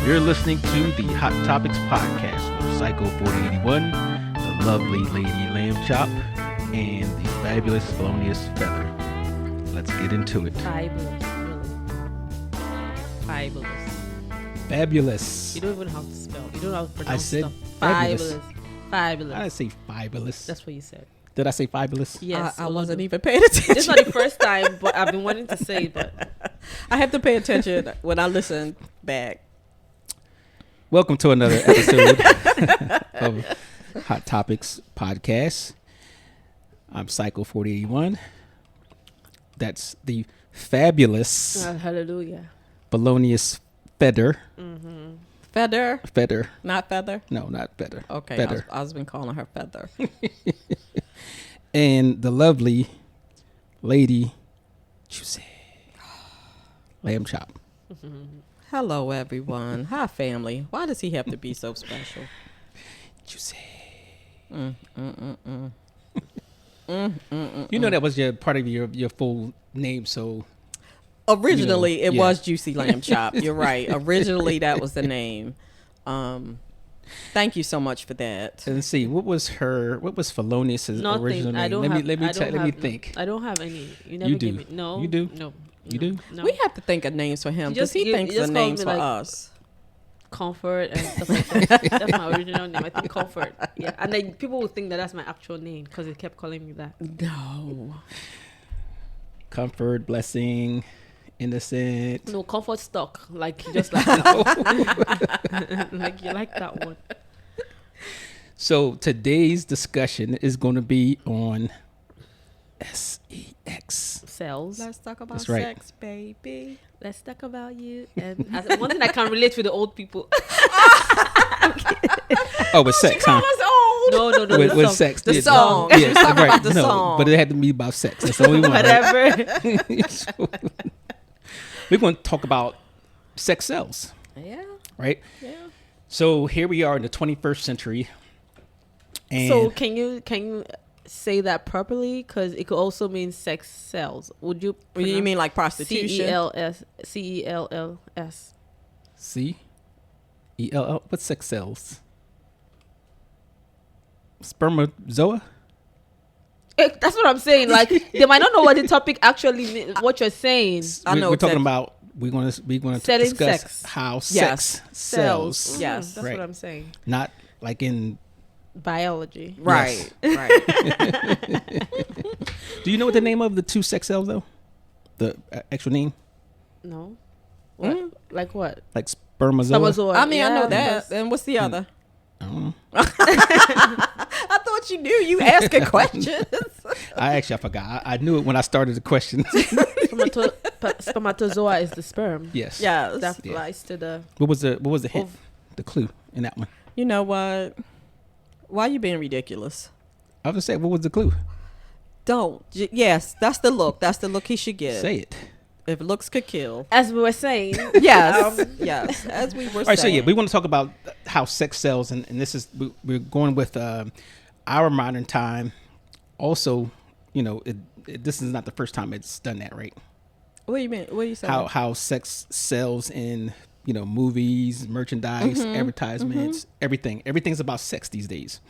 You're listening to the Hot Topics podcast with Psycho 4081, the lovely Lady Lamb Chop, and the fabulous Felonious Feather. Let's get into it. Fabulous, really. Fabulous. Fabulous. You don't even have to spell. You don't have to pronounce I said stuff. fabulous. Fabulous. I didn't say fabulous. That's what you said. Did I say fabulous? Yes. I wasn't even paying attention. It's not the first time, but I've been wanting to say it. But I have to pay attention when I listen back. Welcome to another episode of Hot Topics podcast. I'm Psycho 4081. That's the fabulous hallelujah. Felonious Feather. Mm-hmm. Feather, Feather. not feather. No, not Feather. Okay, Feather. I was been calling her Feather. And the lovely Lady Juicy Lamb Chop. Hello, everyone. Hi, family. Why does he have to be so special? Juicy. Mm, mm, mm, mm. You know that was your part of your full name, so Originally, You know, it yeah. was Juicy Lamb Chop. You're right. Originally, that was the name. Thank you so much for that. let's see what was Felonious's Nothing. original I name. don't Let have. me I don't let me have- think. I don't have any. You never You do. give me. No. You do? No. You do? No. We have to think of names for him You because just- he you thinks just of call names me, for like, us. Comfort and stuff like that. That's my original name. I think Comfort. Yeah, and then people would think that that's my actual name because they kept calling me that. No. Comfort, blessing, innocent. No, Comfort stock. Like you just like that. Like you like that one. So today's discussion is going to be on sex. Cells. Let's talk about That's right. sex, baby. Let's talk about you. And one thing I can relate with the old people. Oh, with sex, huh? No. With the song. sex, The yeah. song. Yeah, She was talking right. about the no, song. but it had to be about sex. That's all we want. Right? Whatever. So, we're going to talk about sex sells, Yeah. right? Yeah. So here we are in the 21st century, and So can you say that properly? Because it could also mean sex sells. Would you? You mean like prostitution? CELLS. CELL. What's sex sells? Spermatozoa. That's what I'm saying. Like they might not know what the topic actually means. What you're saying. I know We're what talking sex- about. We're going to Selling discuss sex. how Yes. sex sells. Yes. That's Right. what I'm saying. Not like in. Biology. Right. Yes. Right. Do you know what the name of the two sex cells though? The actual name, No. What? Like what? like spermatozoa. Spermatozoa. I mean, I know Yeah, that. And what's the other? I don't know. I thought you knew. You asking questions. I forgot. I knew it when I started the question. Spermatozoa is the sperm. Yes. Yes. That Yeah. flies to the. What was the hint? The clue in that one. You know what? Why you being ridiculous? I was just saying, what was the clue? Don't. Yes, that's the look. That's the look he should get. Say it. If looks could kill. As we were saying. Yes. Yes. As we were All right. So saying. yeah, we want to talk about how sex sells, and this is we're going with our modern time. Also, you know, this is not the first time it's done that, right? What do you mean? What are you saying? How sex sells in, you know, movies, merchandise, advertisements, everything. Everything's about sex these days.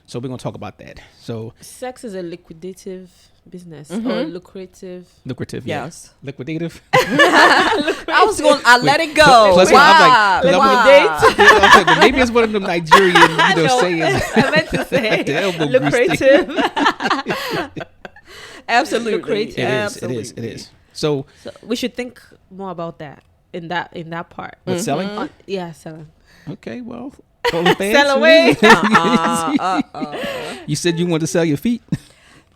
So we're gonna talk about that. So Sex is a liquidative business or lucrative. lucrative, Yes. yeah. Liquidative. I was going. I let it go. Plus, Why? I'm like, Why? but maybe it's one of them Nigerian, you know, sayings. I meant to say The elbow grease lucrative. Absolutely. Lucrative. It is. So So we should think more about that in that part. with selling, Yeah, selling. okay, well, OnlyFans, Sell away. You said you wanted to sell your feet.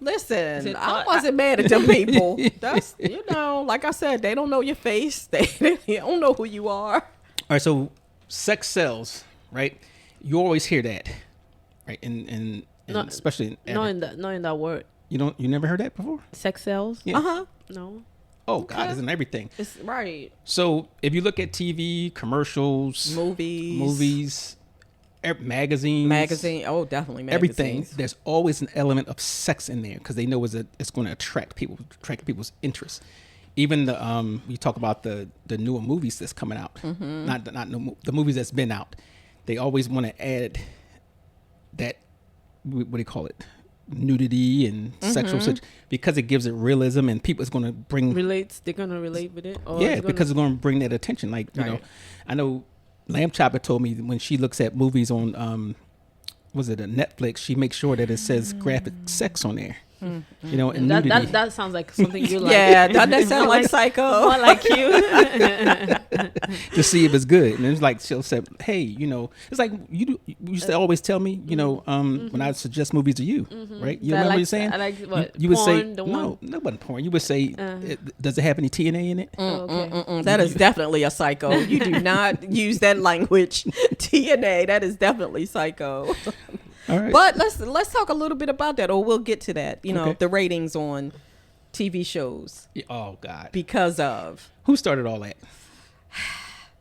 Listen, it I thought- wasn't mad at them people. That's, you know, like I said, they don't know your face. They don't know who you are. All right, so sex sells, right? You always hear that, right? And Not- especially in Not in that word. you never heard that before? Sex sells. Yeah. Uh-huh. No. Oh God, it's in everything. It's right. So if you look at TV, commercials, Movies. magazines, Magazine. Oh, definitely magazines. everything, there's always an element of sex in there because they know it's going to attract people's interest. even the you talk about the newer movies that's coming out, not the movies that's been out. They always want to add that, what do you call it, nudity and sexual such, because it gives it realism, and people's going to bring They're gonna relate with it. Or yeah, because it's going to bring that attention. Like you know, I know Lamb Chopper told me when she looks at movies on was it a Netflix, she makes sure that it says graphic sex on there. You know, and nudity. That sounds like something you like. Yeah, doesn't that sound like Psycho? More like you. To see if it's good. And it's like she'll say, hey, you know, it's like you used to always tell me, you know, when I suggest movies to you, right? You remember what you're saying? I like what? You would say, Porn, the no, one? that wasn't porn. You would say, does it have any TNA in it? Okay. That is definitely a Psycho. You do not use that language. TNA, that is definitely Psycho. All right. But let's talk a little bit about that, or we'll get to that. You know, Okay. the ratings on TV shows Oh, God. because of. Who started all that?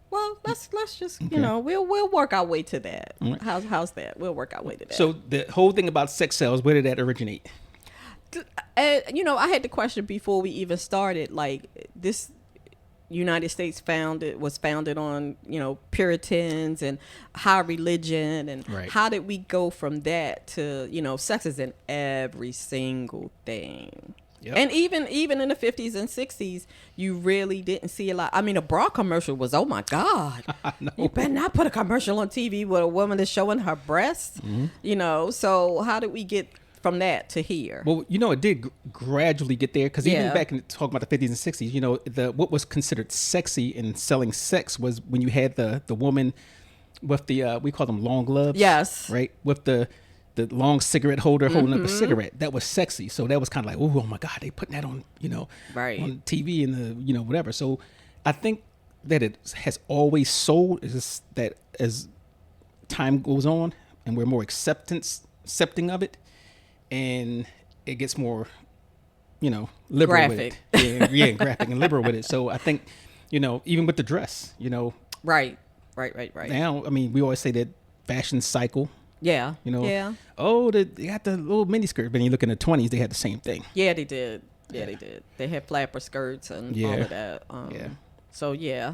Well, let's just you know we'll work our way to that. All right. How's that? We'll work our way to that. So the whole thing about sex cells, where did that originate? And you know, I had the question before we even started. Like, this United States was founded on, you know, Puritans and high religion, and Right. how did we go from that to, you know, sex is in every single thing. Yep. And even in the 50s and 60s, you really didn't see a lot. I mean, a bra commercial was, oh my God, you better not put a commercial on TV with a woman that's showing her breasts. You know, so how did we get from that to here? Well, you know, it did gradually get there, because even Yeah. back in talking about the 50s and 60s, you know, what was considered sexy in selling sex was when you had the woman with the we call them long gloves. Yes. Right, with the long cigarette holder holding up a cigarette. That was sexy. So that was kind of like, oh my God, they putting that on, you know, Right. on TV and the, you know, whatever. So I think that it has always sold, is just that as time goes on and we're more accepting of it, and it gets more, you know, liberal Graphic. with it. Yeah, graphic and liberal with it. So I think, you know, even with the dress, you know, Right. now, I mean, we always say that fashion cycle, Yeah. you know, Yeah. oh, they got the little mini skirt, but when you look in the 20s, they had the same thing. Yeah, they did. Yeah, they did. They had flapper skirts and all Yeah. of that. Yeah. So yeah,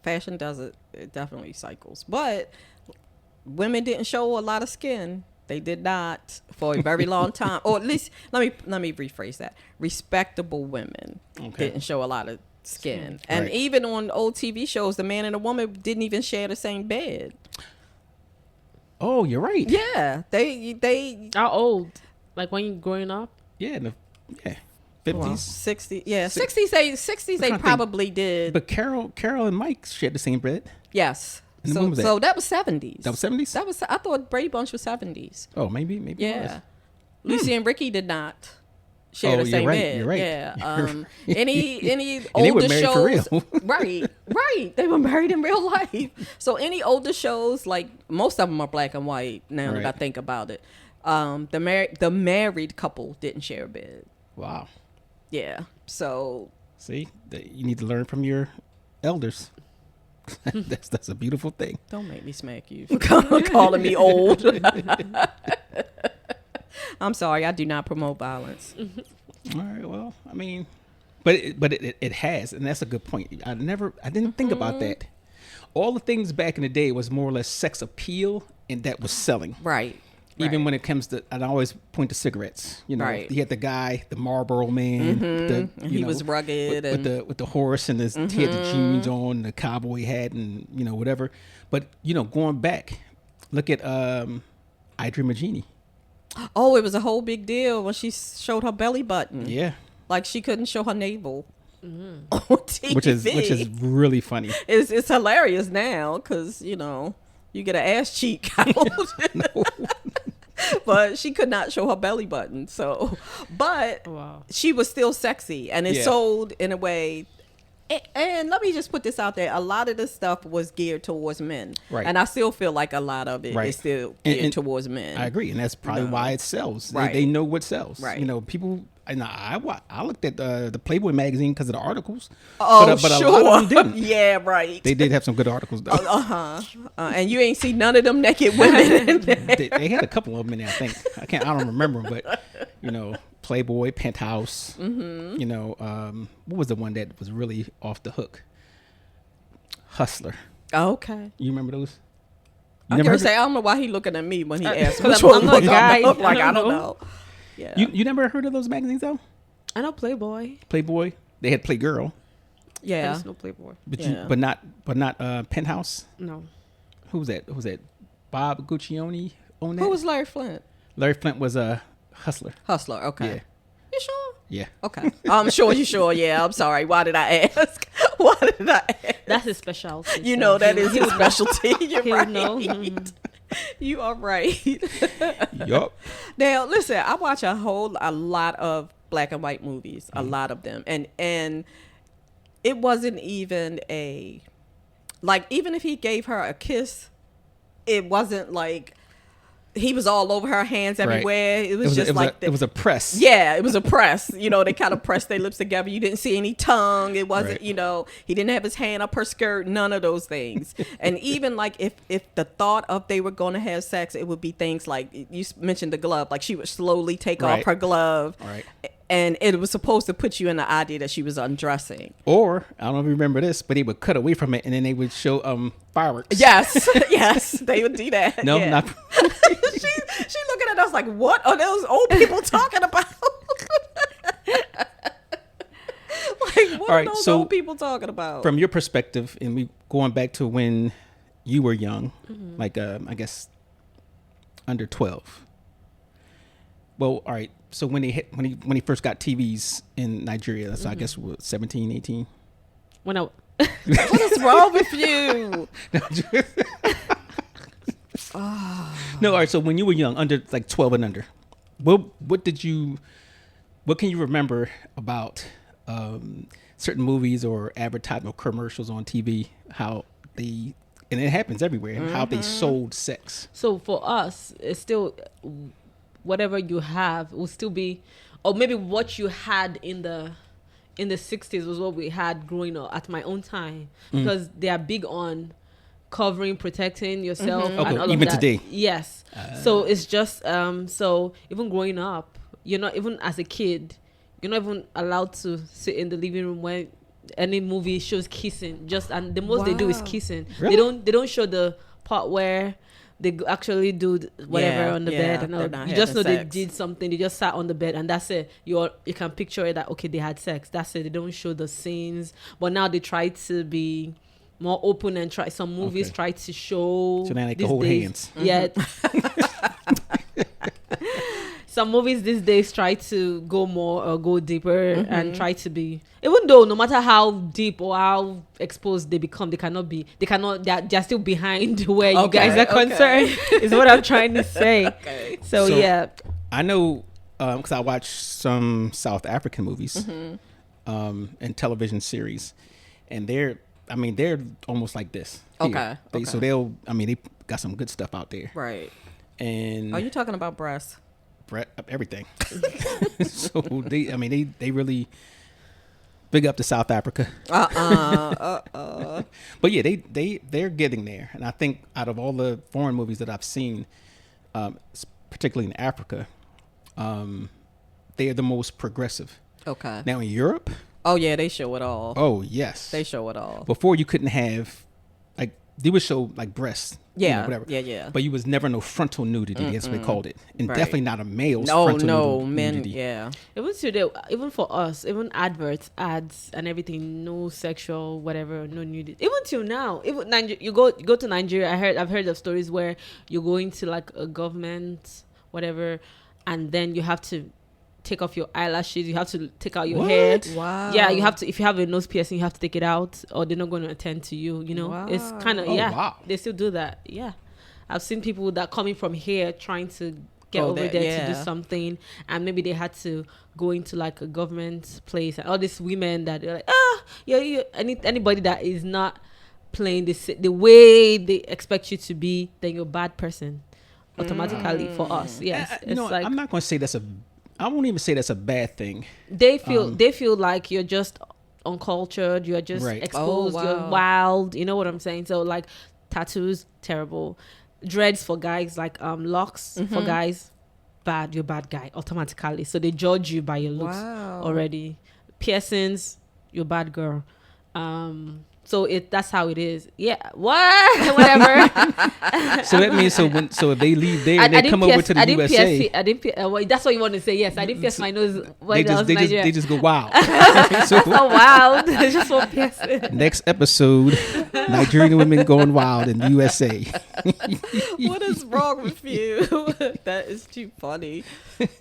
fashion does it. It definitely cycles. But women didn't show a lot of skin. They did not for a very long time. Or at least let me rephrase that. Respectable women Okay. didn't show a lot of skin. And Right. even on old TV shows, the man and the woman didn't even share the same bed. Oh, you're right. Yeah, they How old? Like when you growing up? Yeah, 50s. 60. Yeah, Six- 60s. They I'm trying they to probably did. But Carol and Mike shared the same bed. Yes. And So when was that? so that was 70s. That was 70s? That was, I thought Brady Bunch was 70s. Oh, maybe. It Yeah. was. Lucy and Ricky did not share Oh, the you're same right, bed. you're right. Yeah. any And they were older married for shows. real. Right. They were married in real life. So any older shows, like most of them are black and white now that I Right. think about it. The married couple didn't share a bed. Wow. Yeah. So See, you need to learn from your elders. that's a beautiful thing. don't make me smack you for calling me old. I'm sorry, I do not promote violence. All right. Well, I mean, but it has, and that's a good point. I didn't think about that. All the things back in the day was more or less sex appeal, and that was selling. Right. Even right. when it comes to, and I always point to cigarettes. You know, Right. he had the guy, the Marlboro man. And he was rugged with the horse, and he had the jeans on, the cowboy hat, and you know whatever. But you know, going back, look at I Dream of Jeannie. Oh, it was a whole big deal when she showed her belly button. Yeah, Like she couldn't show her navel on TV. which is really funny. It's hilarious now because you know you get an ass cheek out. But she could not show her belly button. So, but Wow. she was still sexy, and it Yeah. sold in a way. And let me just put this out there: a lot of this stuff was geared towards men, Right. and I still feel like a lot of it Right. is still And- geared and towards men. I agree, and that's probably No. why it sells. Right. They know what sells. Right. You know, people. And I looked at the Playboy magazine because of the articles. Oh, but sure. a lot of them didn't. Yeah, right. They did have some good articles though. And you ain't see none of them naked women in there. They had a couple of them in there. I don't remember them, but you know, Playboy, Penthouse. You know, what was the one that was really off the hook? Hustler. Okay. You remember those? I never can heard say I don't know why he looking at me when he asked Because which I'm one not was guy. on the hook. Like I I don't don't know. Yeah. You never heard of those magazines though? I know Playboy. Playboy. They had Playgirl, I yeah. just know Playboy. but Yeah. but not Penthouse. No. Who was that? Who was that? Bob Guccione on that. Who was Larry Flint? Larry Flint was a hustler. Hustler. Okay. Yeah, You sure? yeah. Okay. I'm sure you sure. Yeah. I'm sorry. Why did I ask? Why did I ask? That's his specialty. You so know that he'll- is his specialty. You're he'll right. know. Mhm. You are right. Yup. Now, listen, I watch a lot of black and white movies, a lot of them, and it wasn't even even if he gave her a kiss, it wasn't like he was all over her hands Right. everywhere. It was just like it was a press. yeah, it was a press. You know, they kind of pressed their lips together. You didn't see any tongue. It wasn't, Right. he didn't have his hand up her skirt. None of those things. And even like if the thought of they were going to have sex, it would be things like you mentioned the glove. Like she would slowly take off Right. her glove. Right. And it was supposed to put you in the idea that she was undressing. Or I don't know if you remember this, but they would cut away from it and then they would show fireworks. Yes, yes, they would do that. No, yeah. not. she looking at us like, what are those old people talking about? Like, what All right, are those so old people talking about? From your perspective, and we going back to when you were young, like I guess under 12. Well, all right. So when he first got TVs in Nigeria, so I guess what, 17, 18. When I What is wrong with you? No, all right. So when you were young, under like 12 and under, what can you remember about certain movies or advertisement or commercials on TV? How they, and it happens everywhere, how they sold sex. So for us, it's still whatever you have will still be, or maybe what you had in the 60s was what we had growing up at my own time, because they are big on covering, protecting yourself, Okay, and all even of that. today. Yes. So it's just so even growing up, you're not even as a kid, you're not even allowed to sit in the living room when any movie shows kissing. And the most they do is Wow. kissing. Really? They don't show the part where they actually do whatever Yeah, on the yeah, bed and all. they're not You just know having they sex. did something. They just sat on the bed and that's it. You can picture it that okay, they had sex. That's it. They don't show the scenes. But now they try to be more open and try. Some movies Okay. try to show. So now they can these hold days- hands. Yeah. Some movies these days try to go more or go deeper and try to be, even though no matter how deep or how exposed they become, they're still behind where you Okay, guys are concerned is what I'm trying to say. Okay. So So- yeah. I know because I watch some South African movies and television series, and they're almost like this. here. Okay, So okay. they got some good stuff out there, Right. and Are you talking about breasts? everything. So they really big up to South Africa. But yeah, they're getting there, and I think out of all the foreign movies that I've seen, particularly in Africa, they are the most progressive. Okay. Now in Europe, Oh yeah, they show it all. oh yes, They show it all. before you couldn't have like they would show like breasts, Yeah, whatever. yeah. But you was never no frontal nudity, that's what they called it, and Right. definitely not a male's No, frontal no, men. nudity. Yeah. Even today, even for us, even adverts, ads, and everything, no sexual, whatever, no nudity. Even till now, even you go to Nigeria. I've heard of stories where you go into like a government, whatever, and then you have to take off your eyelashes. You have to take out your hair. Wow. Yeah, you have to. If you have a nose piercing, you have to take it out, or they're not going to attend to you. You know, it's Wow. kind of Oh, yeah. wow. They still do that. Yeah, I've seen people that coming from here trying to get Go over there, there to yeah. do something, and maybe they had to go into like a government place, and all these women that they're like, anybody that is not playing the way they expect you to be, then you're a bad person automatically for us. Yes, You know, it's like I'm not going to say I won't even say that's a bad thing. they feel like you're just uncultured, you're just Right. exposed, Oh, you're wow. wild. You know what I'm saying? So like tattoos, terrible. Dreads for guys, like locks for guys, bad, you're a bad guy automatically. So they judge you by your looks already. Piercings, you're a bad girl. So that's how it is. Yeah. What? Whatever. So that means so if they leave there and they come over to the USA, that's what you want to say. Yes, I didn't pierce my nose. They just go wild. So wild. Just for piercing. Next episode, Nigerian women going wild in the USA. What is wrong with you? That is too funny.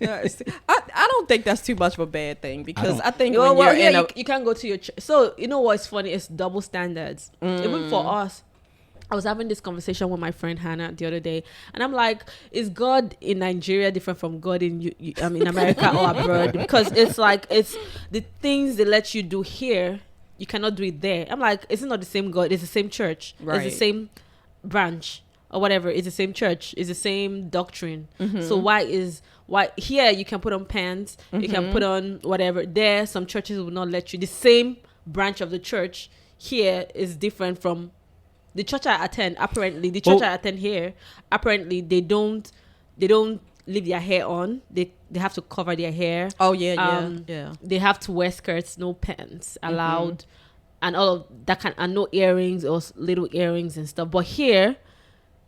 I don't think that's too much of a bad thing, because I think you can't go to your church. So you know what's funny? It's double standards. Even for us, I was having this conversation with my friend Hannah the other day, and I'm like, is God in Nigeria different from God in America or abroad? Because it's like, it's the things they let you do here, you cannot do it there. I'm like, it's not the same God. It's the same church. Right. It's the same branch or whatever. It's the same church. It's the same doctrine. So why here you can put on pants, you can put on whatever. There, some churches will not let you. The same branch of the church here is different from the church I attend. Apparently, the church I attend here, apparently they don't leave their hair on. They have to cover their hair. Oh yeah. They have to wear skirts, no pants allowed, and all of that and no earrings or little earrings and stuff. But here,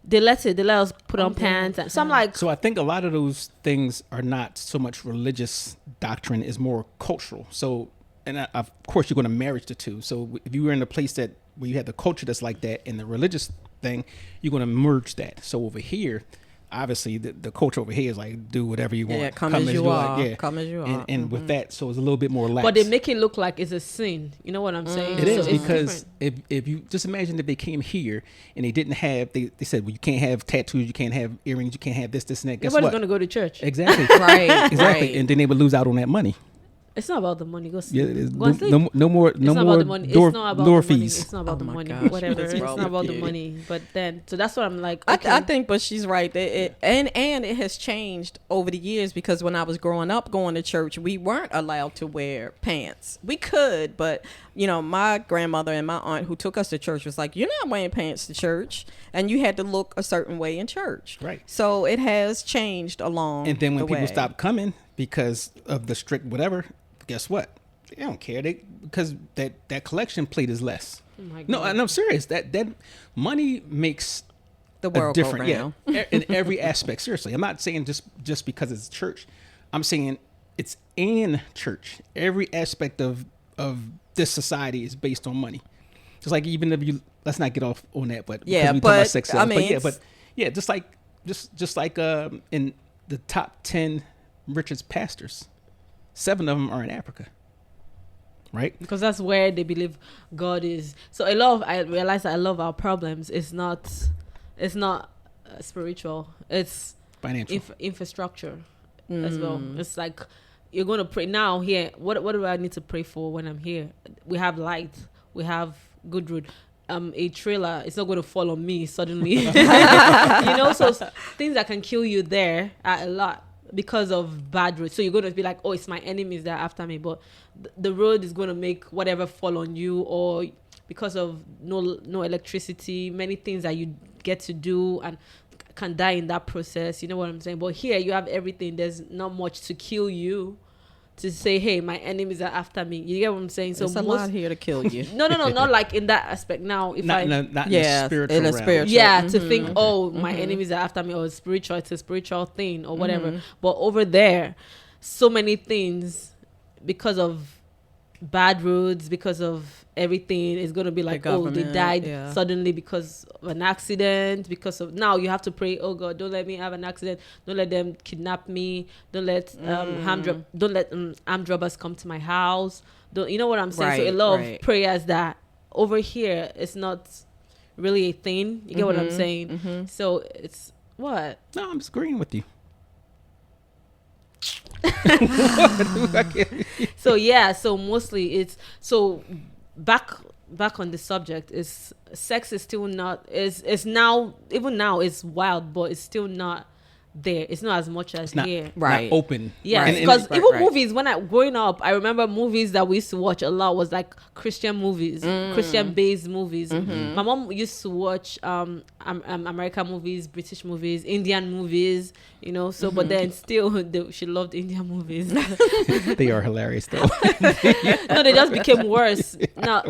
they let us put on pants. And so I'm like, so I think a lot of those things are not so much religious doctrine, is more cultural. So, and of course, you're going to marry the two. So if you were in a place where you had the culture that's like that and the religious thing, you're going to merge that. So over here, obviously the culture over here is like, do whatever you want. Yeah, come as you are. Come as you are. And with that, so it's a little bit more lax. But they make it look like it's a sin. You know what I'm saying? It is, because if you just imagine if they came here and they didn't have, they said, well, you can't have tattoos, you can't have earrings, you can't have this and that. Guess Nobody's what? going to go to church. Exactly. Right. Exactly. And then they would lose out on that money. It's not about the money. Go sleep. Yeah, Go sleep. no more door fees. It's not about the money. Gosh, Whatever. It's not about the money. But then, so that's what I'm like. Okay. I think, but she's right. And it has changed over the years, because when I was growing up going to church, we weren't allowed to wear pants. We could, but my grandmother and my aunt who took us to church was like, you're not wearing pants to church, and you had to look a certain way in church. Right. So it has changed along. And then when people stopped coming because of the strict whatever, guess what? They don't care. Because that collection plate is less. Oh my God. No, and I'm serious. That money makes the world different, go round. in every aspect. Seriously, I'm not saying just because it's church. I'm saying it's in church. Every aspect of this society is based on money. Just like, even if let's not get off on that, but yeah, we talk about sex sales, just like in the top 10 richest pastors, 7 of them are in Africa, right? Because that's where they believe God is. So I realize that a lot of our problems is not spiritual. It's financial, infrastructure as well. It's like, you're going to pray now here. What do I need to pray for when I'm here? We have light. We have good road. A trailer, it's not going to fall on me suddenly. So things that can kill you there are a lot, because of bad roads. So you're going to be like, oh, it's my enemies that are after me. But the road is going to make whatever fall on you, or because of no electricity, many things that you get to do and can die in that process. You know what I'm saying? But here you have everything. There's not much to kill you, to say, hey, my enemies are after me. You get what I'm saying? So there's a lot here to kill you. No, not like in that aspect. Now, if not in the spiritual realm. Yeah, to think, oh, my enemies are after me, or it's a spiritual thing or whatever. But over there, so many things, because of bad roads, because of everything, is going to be like, oh, they died suddenly because of an accident, because of, now you have to pray, oh God, don't let me have an accident, don't let them kidnap me, don't let armed robbers come to my house, you know what I'm saying? So a lot of prayers that over here it's not really a thing. You get what I'm saying? So it's what? No, I'm just agreeing with you. So mostly it's, so back on the subject, is sex is still not, is now, even now it's wild, but it's still not there. It's not as much as It's not, here. Right. not open. Yeah, Right. because Right, even right. movies, when I growing up, I remember movies that we used to watch a lot was like Christian movies, Christian based movies. My mom used to watch American movies, British movies, Indian movies, you know. So, but then still, she loved Indian movies. They are hilarious though. No, they just became worse. No,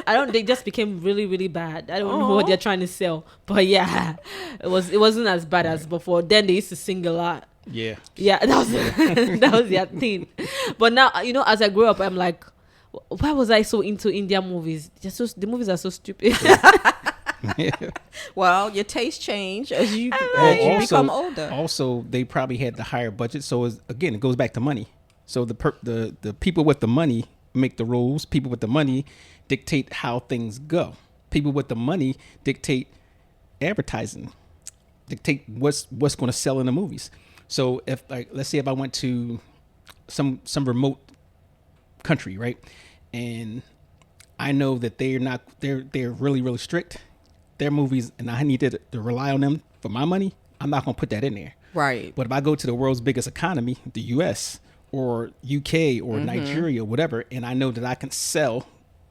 I don't. They just became really, really bad. I don't know what they're trying to sell, but yeah, it wasn't as bad as before. Then they used to sing a lot. Yeah. Yeah, that was that was their thing. But now, you know, as I grew up, I'm like, why was I so into Indian movies? The movies are so stupid. Well, your taste change as you Well, become older. Also, they probably had the higher budget. So again, it goes back to money. So the people with the money make the rules. People with the money dictate how things go. People with the money dictate advertising, dictate what's going to sell in the movies. So if, like, let's say if I went to some remote country, right, and I know that they're really, really strict. Their movies, and I need to rely on them for my money, I'm not going to put that in there. Right. But if I go to the world's biggest economy, the US or UK or Nigeria, whatever, and I know that I can sell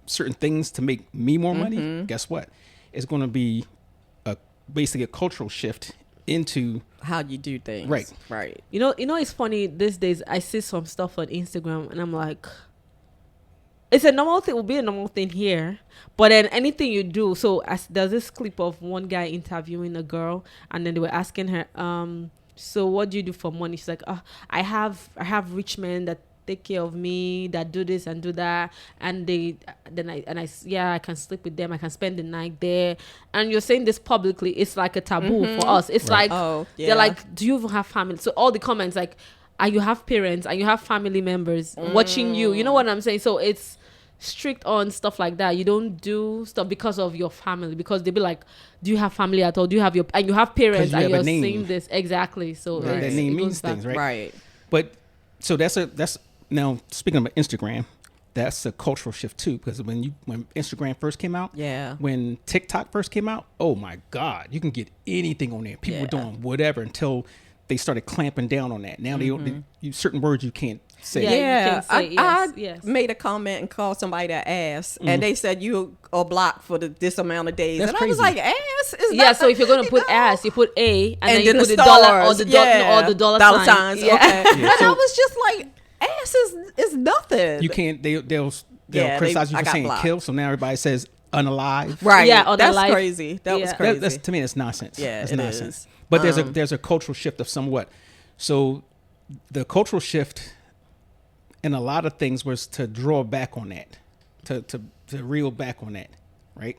certain things to make me more money, guess what? It's going to be basically a cultural shift into How you do things. Right. Right. You know, it's funny these days. I see some stuff on Instagram, and I'm like, it's a normal thing. It will be a normal thing here, but then anything you do. So there's this clip of one guy interviewing a girl, and then they were asking her, so what do you do for money? She's like, I have rich men that take care of me, that do this and do that, and I can sleep with them, I can spend the night there. And you're saying this publicly, it's like a taboo for us. It's Right. like Yeah. they're like, do you even have family? So all the comments like, you have parents and you have family members watching you, you know what I'm saying? So it's strict on stuff like that. You don't do stuff because of your family, because they'll be like, do you have family at all? Do you have and you have parents, 'Cause you and have a you're name. saying this exactly. So Right. that name it goes means back. things, right? Right. But so that's now speaking of Instagram, that's a cultural shift too, because when Instagram first came out, Yeah. when TikTok first came out, oh my God, you can get anything on there. People were Yeah. doing whatever until they started clamping down on that. Now you certain words you can't say. Yeah, you Yeah, can say I yes. made a comment and called somebody that ass, and they said you are blocked for this amount of days. That's and I was crazy. like, ass is Yeah, not so if you're gonna you put know? ass, you put A, and then and you then put the the dollar or stars, the yeah, dollar signs. Yeah. Okay, Yeah, and so- I was just like, ass is nothing. You can't. They'll Yeah, criticize you I for got saying blocked. kill. So now everybody says unalive. right? Yeah, on the that's life. crazy. That was Yeah. crazy. That's to me, that's nonsense. Yeah, it's it nonsense. is. But there's a cultural shift of somewhat. So the cultural shift in a lot of things was to draw back on that, to reel back on that, right?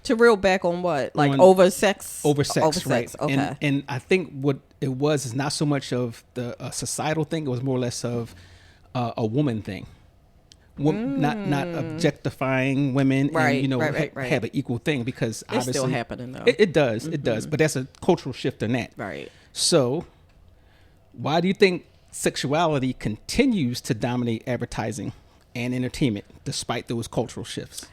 To reel back on what, like On- over sex, Over sex, right? Okay. And I think what it was is not so much of the societal thing; it was more or less of a woman thing. Not objectifying women, Right, and right. have an equal thing, because It's obviously still happening though. It does, it does, but that's a cultural shift in that. Right. So, why do you think sexuality continues to dominate advertising and entertainment despite those cultural shifts?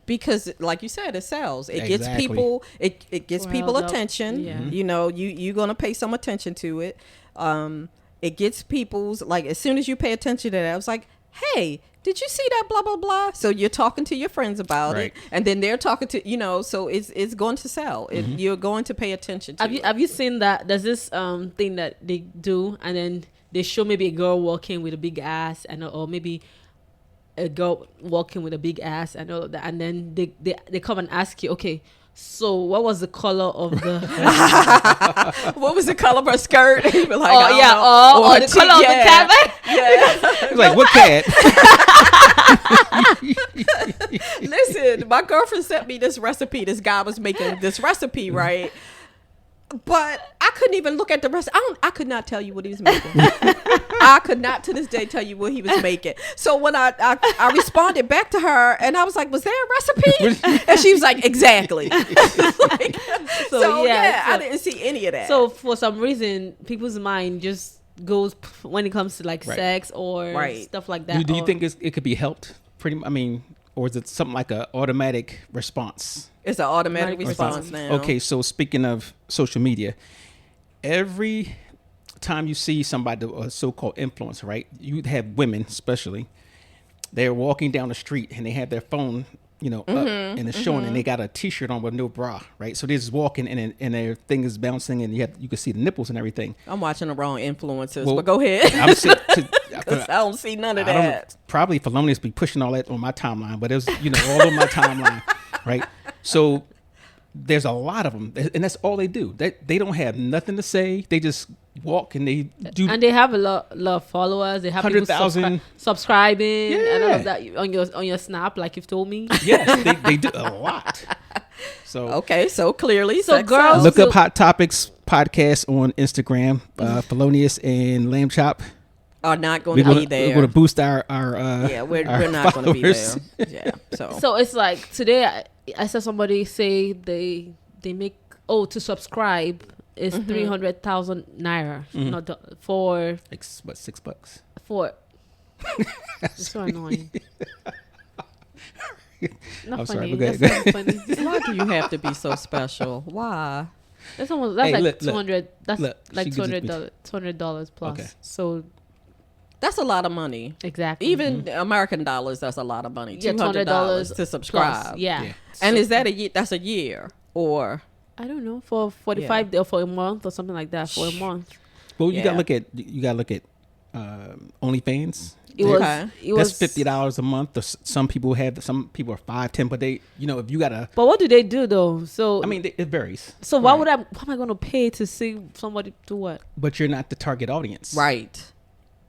Because like you said, it sells. It gets Exactly. people. It gets people Riled up. attention. Yeah. You know, you're gonna pay some attention to it. It gets people's, like, as soon as you pay attention to that, I was like, hey, did you see that blah blah blah? So you're talking to your friends about Right. it, and then they're talking to so it's going to sell. You're going to pay attention to. Have you seen that? There's this thing that they do, and then they show maybe a girl walking with a big ass, or maybe a girl walking with a big ass and all of that, and then they come and ask you, okay, so what was the color of the What was the color of her skirt? You were like, oh I don't yeah, know. or the color of the cabin? Yeah. It's like, what cat? Listen, my girlfriend sent me this recipe. This guy was making this recipe, right? But I couldn't even look at the recipe. I could not tell you what he was making. I could not to this day tell you what he was making. So when I responded back to her, and I was like, was there a recipe? And she was like, exactly. Like, so I didn't see any of that. So for some reason, people's mind just goes when it comes to like Right. sex or Right. stuff like that. Do you or- think it could be helped? Or is it something like an automatic response? it's an automatic Automatic response response. now. Okay, so speaking of social media, every time you see somebody, a so-called influencer, right? You have women, especially, they're walking down the street and they have their phone, up, and it's showing, and they got a T-shirt on with no bra, right? So they're just walking, and their thing is bouncing, and you can see the nipples and everything. I'm watching the wrong influencers, Well, but go ahead. Because I don't see none of that. Probably Felonious be pushing all that on my timeline, but it was, all over my timeline, right? So there's a lot of them, and that's all they do. They don't have nothing to say. They just walk and they do. And they have a lot of followers. They have 100,000 subscribing and all Yeah. of that on your Snap, like you've told me. Yes, they do a lot. So Okay, so clearly, So sex girls- sells. look up Hot Topics podcast on Instagram. Felonious and Lamb Chop. are not going to be there. We're going to boost our Yeah, we're our not going to be there. followers. Yeah, so So it's like today I saw somebody say they make to subscribe is 300,000 naira, not for Like, what, $6? It's so annoying. Not I'm funny. sorry, but That's go not funny. why do you have to be so special? Why? That's almost Hey, like look, 200. That's look, like she could just $200 plus. Okay. So That's a lot of money. exactly. Even American dollars, that's a lot of money. Yeah, $200 to plus. subscribe. Yeah. Yeah. And is that a year? That's a year, or I don't know, for 45 or for a month or something like that, for a month. Well, you Yeah. gotta look at OnlyFans. It was Okay. it That's was $50 a month. Some people are 5, 10, but they, if you gotta, But what do they do though? So I mean, it varies. so why Right. why am I going to pay to see somebody do what? But you're not the target audience, right,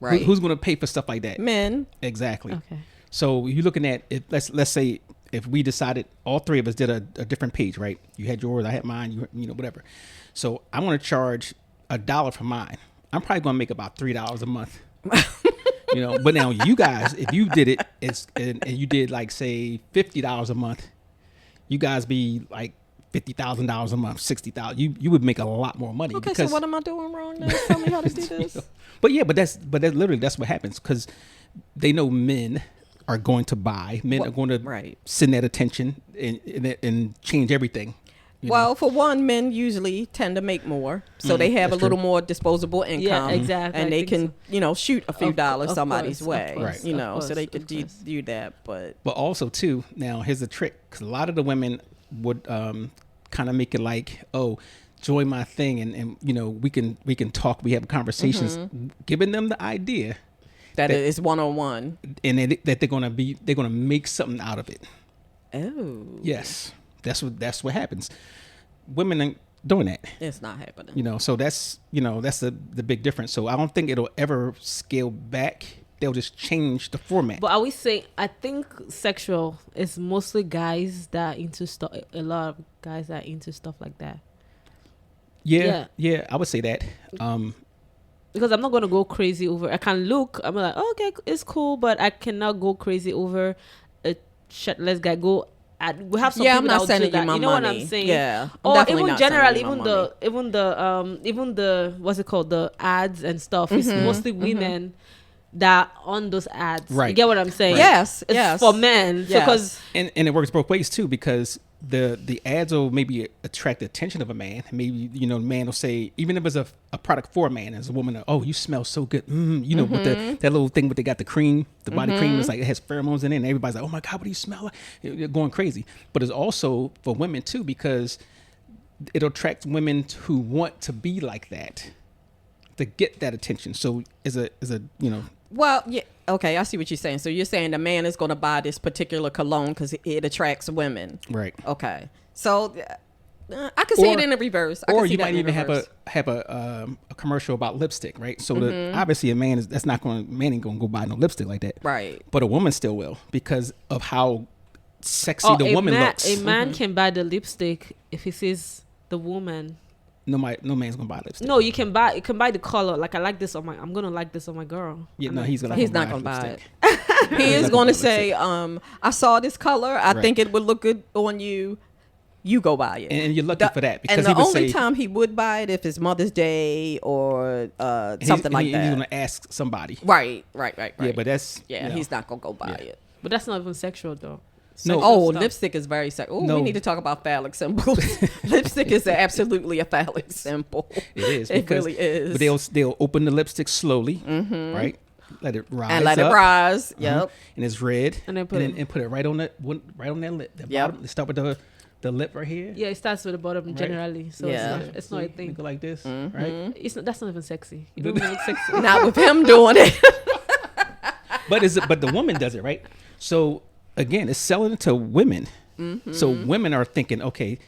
Who- right. who's going to pay for stuff like that? Men? Exactly. Okay. So you're looking at it. Let's say if we decided all three of us did a different page, right? You had yours, I had mine. You whatever. So I'm going to charge $1 for mine. I'm probably going to make about $3 a month. But now you guys, if you did it, and you did like say $50 a month, you guys be like $50,000 a month, $60,000. You would make a lot more money. Okay, because, so what am I doing wrong now? Tell me how to do this. But that's literally that's what happens because they know men are going to buy. Men are going to right. send that attention and change everything. Well, for one, men usually tend to make more, so they have a that's little true. more disposable income. Yeah, exactly. And I they think can, shoot a few Of dollars course, somebody's of way, course, Right. of so they course, could of course. do that. But But also too, now here's the trick because a lot of the women would kind of make it like, oh, join my thing, and we can talk, we have conversations, giving them the idea that it is one-on-one. and that they're gonna make something out of it. Oh, Yes, that's what happens. Women ain't doing that. it's not happening. So that's the big difference. So I don't think it'll ever scale back. They'll just change the format. But are we saying? I think sexual is mostly guys that are into stuff. A lot of guys that are into stuff like that. yeah, I would say that. Because I'm not gonna go crazy over. I can look. I'm like, oh, okay, it's cool, but I cannot go crazy over a shirtless guy. We have some Yeah, people I'm that not will sending do that. you my You know what money. I'm saying? Yeah, I'm Or definitely even not sending generally, you my even the what's it called? The ads and stuff. It's mostly women that are on those ads. Right. You get what I'm saying? Yes, It's yes. for men. Yes. Because And it works both ways too, because the ads will maybe attract the attention of a man. Maybe the man will say, even if it's a product for a man, as a woman, oh, you smell so good. With that little thing, but they got the cream, the body cream. It's like it has pheromones in it, and everybody's like, oh my god, what do you smell like? You're going crazy. But it's also for women too, because it'll attract women who want to be like that, to get that attention. So is a Well, yeah. Okay, I see what you're saying. So you're saying the man is going to buy this particular cologne because it attracts women. right. Okay. So I can see it in the reverse. I Or can see you that might in the even reverse. have a commercial about lipstick, right? So obviously a man ain't gonna go buy no lipstick like that, Right. But a woman still will because of how sexy oh, the woman looks. A man can buy the lipstick if he sees the woman. No man's gonna buy lipstick. No, you can buy the color. Like I like this on my. I'm gonna like this on my girl. Yeah, I'm no, like, he's not gonna buy lipstick. He is not going gonna to say, I saw this color. I Right. think it would look good on you. You go buy it. And you're lucky for that because and he the would only say time he would buy it if it's Mother's Day or something like he's that. gonna ask somebody. Right. Yeah, but that's he's not gonna go buy Yeah. it. But that's not even sexual though. No. Oh, stuff. lipstick is very sexy. Oh, No. we need to talk about phallic symbols. Lipstick is absolutely a phallic symbol. It is. It really is. But they'll open the lipstick slowly, right? Let it rise and let up, it rise. uh-huh, Yep. and it's red. And then put it- and put it right on that lip. The Yep. bottom. Let's start with the lip right here. Yeah, it starts with the bottom generally, so Yeah. it's not a You thing. go like this, Mm-hmm. right? It's not, that's not even sexy. You don't even look sexy. Not with him doing it. But the woman does it, right? So again, it's selling to women. Mm-hmm. So women are thinking, okay,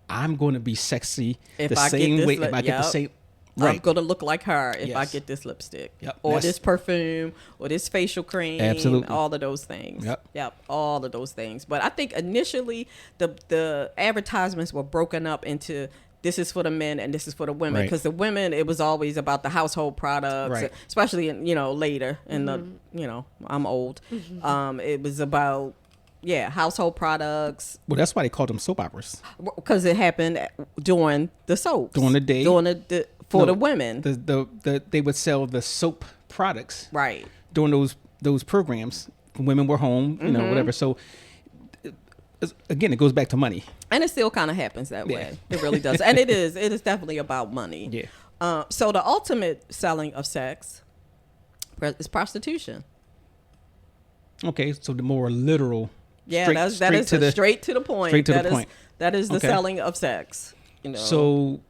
I'm going to be sexy If the I get same this way. lip- If I get the yep. same, I'm right? gonna look like her if I Yes. get this lipstick, Yep. or That's- this perfume, or this facial cream. Absolutely. All of those things. Yep. All of those things. But I think initially the advertisements were broken up into this is for the men and this is for the women, Right. because the women, it was always about the household products, Right. especially in, later in the I'm old. It was about household products, Well, that's why they call them soap operas. because it happened during the soaps, During the day. during the for No, the women, They would sell the soap products right? during those programs. Women were home, Mm-hmm. whatever. So again, it goes back to money. And it still kind of happens that Yeah. way. It really does. And it is definitely about money. Yeah. So the ultimate selling of sex is prostitution. Okay, so the more literal. Yeah, straight- that straight is to the- straight to the point. straight to the That is- point. That is the Okay. selling of sex. So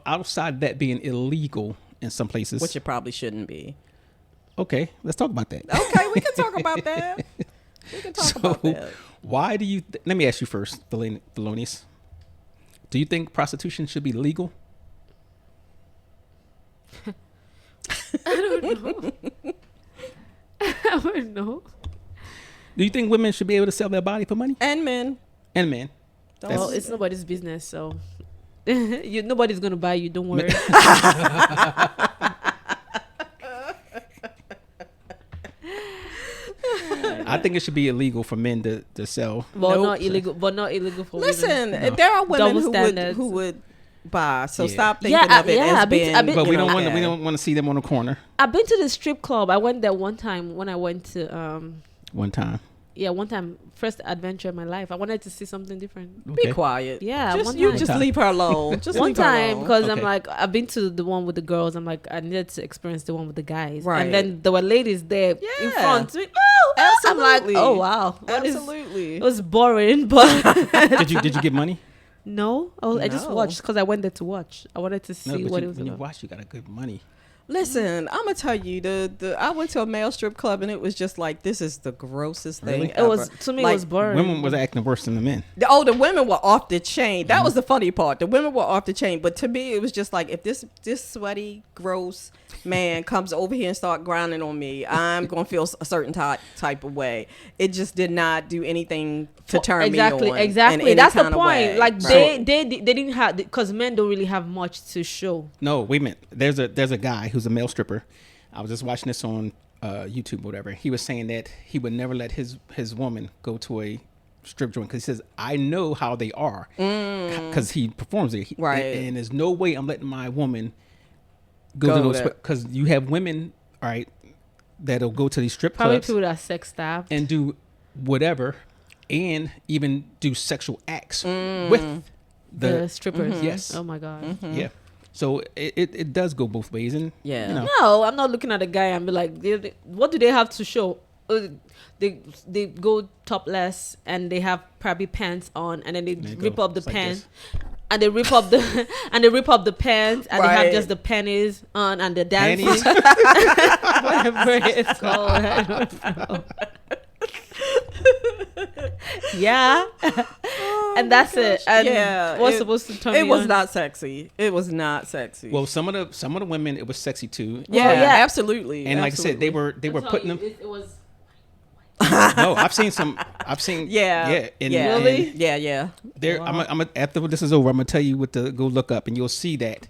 outside that being illegal in some places, which it probably shouldn't be. okay, let's talk about that. Okay, we can talk about that. We can talk about that. Why do you? Let me ask you first, Thelonious. Do you think prostitution should be legal? I don't know. Do you think women should be able to sell their body for money? And men. And men. Well, it's nobody's business, so nobody's gonna buy you. Don't worry. I think it should be illegal for men to sell. Well, Nope. not illegal for Listen, women. there are women Double who standards. would buy. So Yeah. stop thinking Yeah, of it yeah, as I've been- being. I've been- But we You don't know, want to. We okay. don't want to see them on the corner. I've been to the strip club. I went there one time when I went to One time. one time, first adventure in my life. I wanted to see something different. Be Okay. quiet. Yeah, just, one you time. just leave her alone. Just One leave her time, alone. because I'm Okay. like, I've been to the one with the girls. I'm like, I needed to experience the one with the guys. Right. And then there were ladies there in Yeah. front. I'm like, Absolutely. oh wow, Absolutely. It was boring, but Did you get money? no, I just No. watched because I went there to watch. I wanted to see No, what but it was when you about. watch, you got a good money. Listen, I'm gonna tell you, I went to a male strip club and it was just like, this is the grossest thing Really? ever. It was, to me, it Like, was boring. Women was acting worse than the men. the women were off the chain. That was the funny part. The women were off the chain. But to me, it was just like, if this sweaty, gross man comes over here and start grinding on me, I'm gonna feel a certain type of way. It just did not do anything to turn me on. in Exactly. any That's the kind of point. way. Like Right. they didn't have, because men don't really have much to show. No, wait a minute. There's a guy who's a male stripper. I was just watching this on YouTube, or whatever. He was saying that he would never let his woman go to a strip joint because he says, I know how they are, because he performs there. Right. And there's no way I'm letting my woman go Go to those, there. because you have women, all right, that'll go to these strip Probably clubs people that are sex stabbed. and do whatever, and even do sexual acts with The strippers. Yes. Oh my god. yeah. So it does go both ways, and Yeah. you know, No, I'm not looking at a guy and be like, what do they have to show? They go topless and they have probably pants on, and then they There you rip go. up the It's like pants, this. and they rip up the and they rip up the pants, and they Right. have just the panties on, and they're dancing. Panties? Whatever it's called. I don't know. Yeah, and that's it. And Yeah, what's it- supposed to turn It me was on? not sexy. It was not sexy. Well, some of the women, it was sexy too. yeah, yeah. absolutely. And like I said, they were I'll tell putting you, them. It was. No, I've seen. Yeah. yeah. And, yeah. and Yeah. there, after this is over, I'm gonna tell you what to go look up, and you'll see that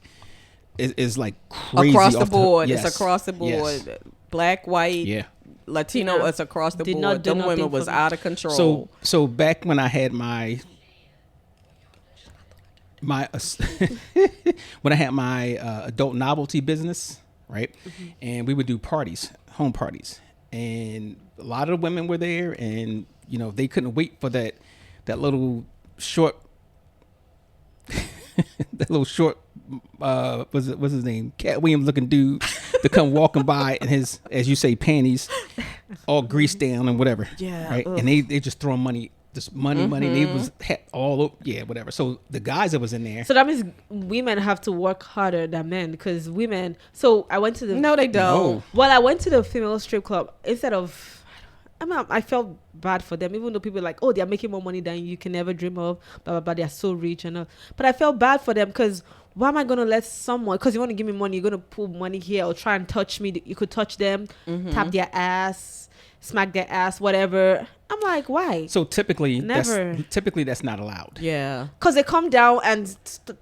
is like crazy Across the off board. yes. It's across the board. Yes. Black, white, Yeah. Latino, Did not- it's across the did board. not do Them nothing women was for me. out of control. So back when I had my when I had my adult novelty business, right? And we would do parties, home parties, and a lot of the women were there, and you know, they couldn't wait for that little short, that little short, what's his name? Cat Williams looking dude to come walking by in his, as you say, panties all greased down and whatever. Yeah. Right. Ugh. And they just throwing money. Just money. They was all up, whatever. So the guys that was in there. So that means women have to work harder than men, because women. So I went to the. No, they don't. No. Well, I went to the female strip club instead of. I felt bad for them, even though people are like, oh, they're making more money than you can ever dream of, blah blah blah. They're so rich and all. But I felt bad for them, because why am I gonna let someone? Because you want to give me money, you're gonna pull money here or try and touch me. You could touch them, tap their ass, smack their ass, whatever. I'm like, why? So typically, Never. that's not allowed. Yeah. Because they come down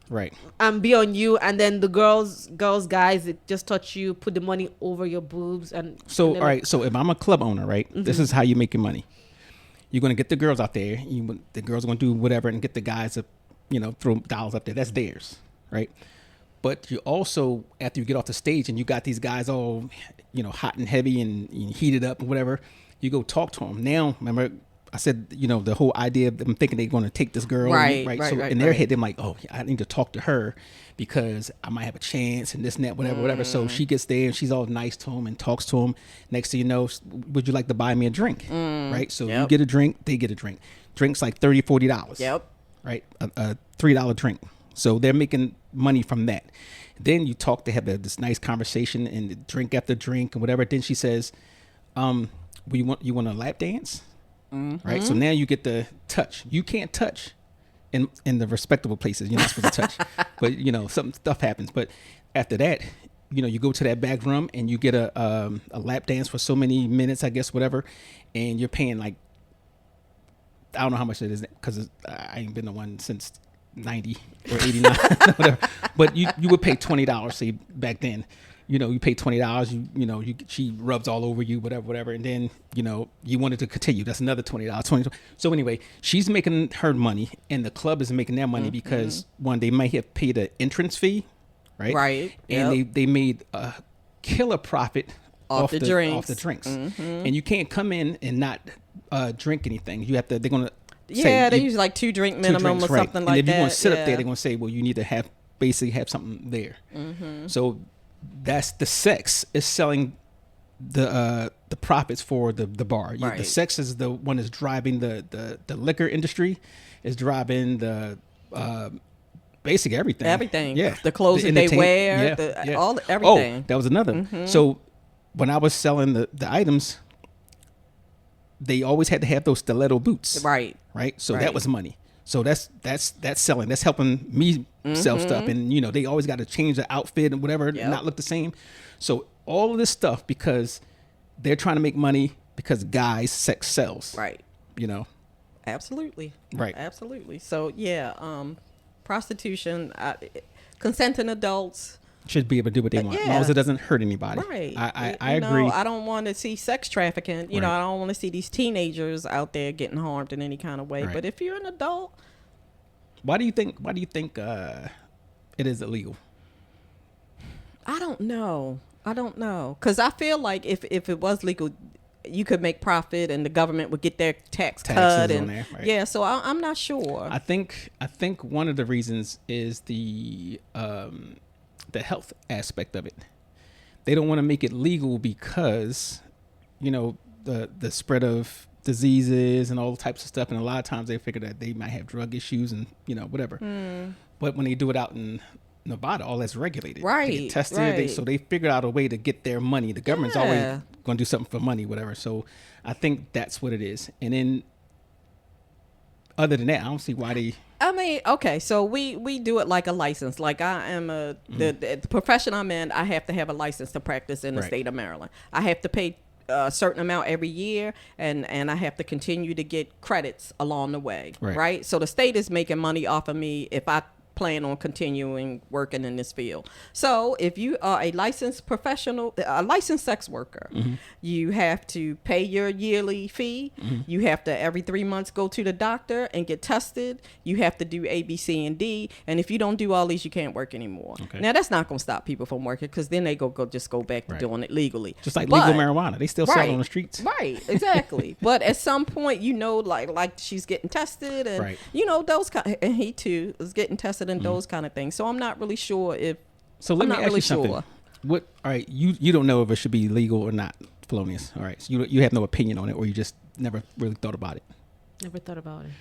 Right. and be on you, and then the guys, they just touch you, put the money over your boobs, and So and all right. So if I'm a club owner, right, this is how you make your money. You're gonna get the girls out there. The girls are gonna do whatever and get the guys to, you know, throw dollars up there. That's theirs, right? But you also, after you get off the stage and you got these guys all, you know, hot and heavy and heated up and whatever, you go talk to them. Now, remember, I said, you know, the whole idea of them thinking they're going to take this girl. Right. So in their head, they're like, oh, I need to talk to her because I might have a chance and this and that, whatever. So she gets there and she's all nice to him and talks to him. Next thing you know, would you like to buy me a drink? Right. So you get a drink, they get a drink. Drinks like $30, $40. Yep. Right. A $3 drink. So they're making money from that. Then you talk, they have this nice conversation and drink after drink and whatever. Then she says, you want a lap dance? Right. So now you get the touch. You can't touch in the respectable places. You're not supposed to touch, but you know, stuff happens. But after that, you know, you go to that back room and you get a lap dance for so many minutes, I guess, whatever. And you're paying like, I don't know how much it is because I ain't been the one since 90 or 89, whatever. But you would pay $20, say back then. You know, you pay $20. She rubs all over you, whatever. And then you wanted to continue. That's another $20. So anyway, she's making her money, and the club is making their money because one, they might have paid an entrance fee, right? Right. And they made a killer profit off the drinks. And you can't come in and not drink anything. You have to. They're gonna. Yeah, they use like 2 drink minimum or something like that. And if you want to sit up there, they're gonna say, well, you need to have something there. So that's the sex is selling the profits for the bar. Right. The sex is the one that's driving the liquor industry, is driving the basically everything. Everything. Yeah. The clothes that they wear, everything. Oh, that was another. So when I was selling the items, they always had to have those stiletto boots. Right. So that was money. So that's selling. That's helping me sell stuff. And they always got to change the outfit and whatever, not look the same. So all of this stuff because they're trying to make money because guys sex sells. Right. Absolutely. Right. Absolutely. So prostitution, consenting adults should be able to do what they want as long as it doesn't hurt anybody. Right. I agree. I don't want to see sex trafficking. I don't want to see these teenagers out there getting harmed in any kind of way. Right. But if you're an adult, why do you think it is illegal? I don't know. Because I feel like if it was legal, you could make profit and the government would get their taxes cut on there, right? Yeah, so I'm not sure. I think one of the reasons is the health aspect of it. They don't want to make it legal because the spread of diseases and all types of stuff, and a lot of times they figure that they might have drug issues and whatever. But when they do it out in Nevada, all that's regulated. Right. They get tested. Right. So they figured out a way to get their money. The government's always going to do something for money, whatever. So I think that's what it is. And then other than that, I don't see why they... I mean, okay, so we do it like a license. Like I am the profession I'm in, I have to have a license to practice in the state of Maryland. I have to pay a certain amount every year, and I have to continue to get credits along the way, right? So the state is making money off of me if I plan on continuing working in this field. So if you are a licensed professional, a licensed sex worker, you have to pay your yearly fee. You have to every 3 months go to the doctor and get tested. You have to do A, B, C, and D. And if you don't do all these, you can't work anymore. Okay. Now that's not going to stop people from working, because then they go back to Right. doing it legally. Just like But- legal marijuana, they still sell it on the streets. Right, exactly. But at some point, like she's getting tested, and Right. those kind. And he too is getting tested and those kind of things. So I'm not really sure if. So let I'm me not ask really you something. sure. What? All right, you don't know if it should be legal or not, Felonious. All right, so you have no opinion on it, or you just never really thought about it. Never thought about it.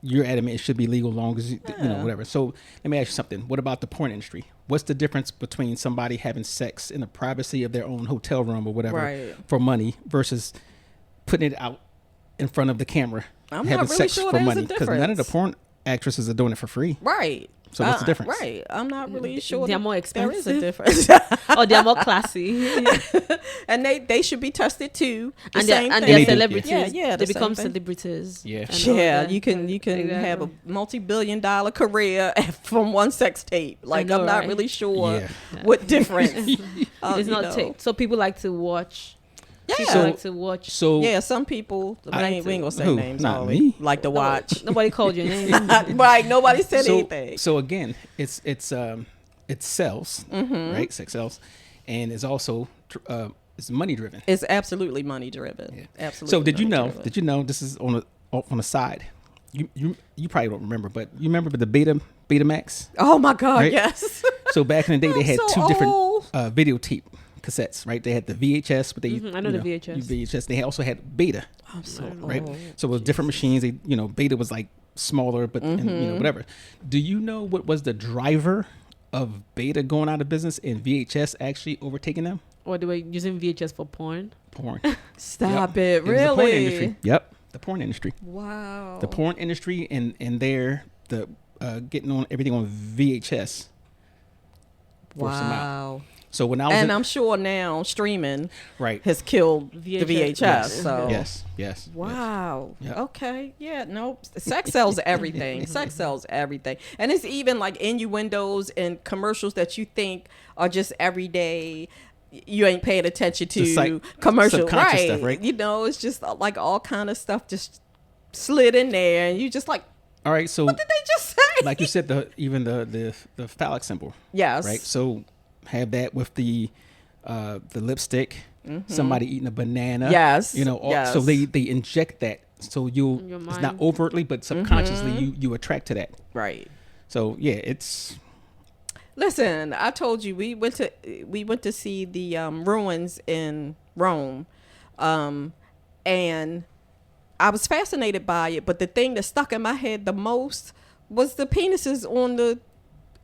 You're adamant it should be legal, long as you know Yeah. whatever. So let me ask you something. What about the porn industry? What's the difference between somebody having sex in the privacy of their own hotel room or whatever Right. for money versus putting it out in front of the camera, I'm having not really sex sure for there's money? a Because none of the difference. porn actresses are doing it for free. Right. So what's the difference? Right. I'm not really sure. They're that more There is expensive. a difference. Oh, they're more classy. And they should be tested too. The and same they're thing. they do, celebrities. Yeah, they the become same thing. celebrities. Yeah. and all Yeah, that. you can have a multi-billion-dollar career from one sex tape. Like know, I'm not right? really sure Yeah. what difference. It's you not know. take. So people like to watch. People Yeah. like to watch. So Yeah, some people. We ain't gonna say Who? names. Not are we? me. Like to watch. Nobody called your name. Right. Nobody said anything. So again, it sells, Mm-hmm. right? Sex sells, and it's also it's money driven. It's absolutely money driven. Yeah. Absolutely. So did you know? money-driven. Did you know this is on the side? You probably don't remember, but you remember the Betamax? Oh my God! Right? Yes. So back in the day, they I'm had so two different old. videotape cassettes, right? They had the VHS, but they I know the VHS. VHS. They also had Beta, I'm so right? old. So it was different machines. They, Beta was like smaller, but and, whatever. Do you know what was the driver of Beta going out of business and VHS actually overtaking them? Or they were using VHS for porn. Porn. Stop Yep. it! was the porn Really? industry. Yep, the porn industry. Wow. The porn industry and they're getting on everything on VHS. forced them out. Wow. So when I was And I'm sure now streaming right. has killed VHS. the VHS. Yes. So Yes. wow. Yeah. Okay. Yeah. No. Sex sells everything. Sex sells everything, and it's even like innuendos and commercials that you think are just everyday. You ain't paying attention to Just like commercial, subconscious right? stuff, right? You know, it's just like all kind of stuff just slid in there, and you just like, All right. So what did they just say? like you said, the phallic symbol, yes. right? So have that with the lipstick. Somebody eating a banana. Yes, So yes. they inject that. So Your it's not mind. overtly, but subconsciously you attract to that. Right. So yeah, it's Listen, I told you we went to see the ruins in Rome, and I was fascinated by it. But the thing that stuck in my head the most was the penises